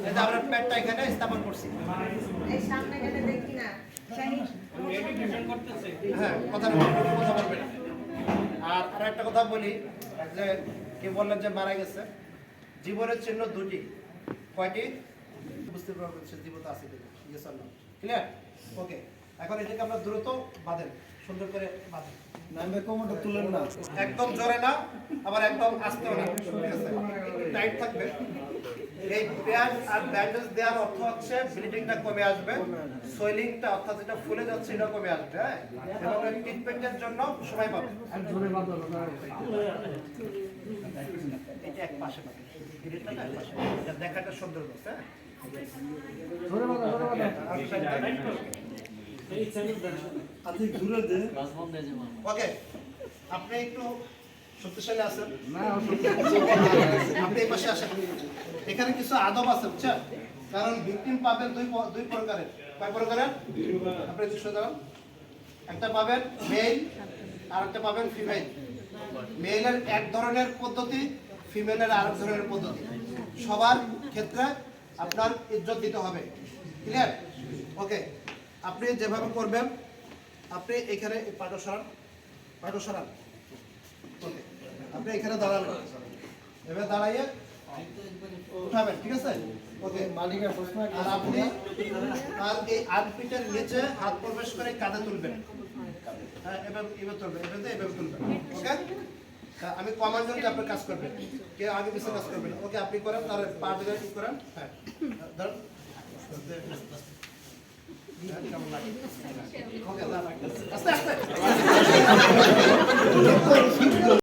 এটা আমরা পেটটা এখানে স্থাপন করছি। হ্যাঁ, কথা বলবেন। আর একটা কথা বলি যে কে বললেন যে মারা গেছে, জীবনের চিহ্ন দুটি, কয়টি বুঝতে পারবেন সে জীবন আছে কিনা। ক্লিয়ার? ওকে, এখন এটাকে আমরা দ্রুত বাঁধেন, সুন্দর করে বাঁধেন। নামে কোমরটা তুলেন না, একদম জোরে না, আবার একদম আস্তেও না, ঠিক আছে? টাইট থাকবে। এই প্যাড আর ব্যান্ডেজ দেওয়ার অর্থ হচ্ছে ব্লিডিংটা কমে আসবে, সোয়েলিংটা অর্থাৎ যেটা ফুলে যাচ্ছে এটা কমে আসবে, হ্যাঁ, এবং এই ট্রিটমেন্টের জন্য সময় পাবে। এটা এক পাশে পাবে, এটা না এক পাশে, এটা দেখাটা সুন্দর হচ্ছে, হ্যাঁ। ওকে, আপনি একটু শক্তিশালী আছেন না, আপনি এই পাশে আসেন। এখানে কিছু আদব আছে, বুঝছেন? কারণ ভিকটিম পাবেন দুই প্রকারের। কয় প্রকারের? আপনি শুনে দাঁড়ান। একটা পাবেন মেল আর একটা পাবেন ফিমেল। মেলের এক ধরনের পদ্ধতি, ফিমেলের আরেক ধরনের পদ্ধতি। সবার ক্ষেত্রে আপনার ইজ্জত দিতে হবে। ক্লিয়ার? ওকে, আপনি যেভাবে করবেন, আপনি এখানে পাটো সরান। ওকে, আপনি এখানে দাঁড়াবেন, এবার দাঁড়াইয়ে উঠাবেন, ঠিক আছে? ওকে, মালিকের প্রশ্ন। আর আপনি আর এই আর্মপিটের নিচে হাত প্রবেশ করে কাঁধে তুলবেন। হ্যাঁ, এবার তুলবেন, এভাবে তুলবেন। ওকে, আমি কমান্ড দিয়ে আপনার কাজ করবেন, কেউ আগে পিছনে কাজ করবেন। ওকে, আপনি করেন, তার পা দিলে ঠিক করেন। হ্যাঁ, ধরুন। কেমন লাগে? ওকে, আস্তে আস্তে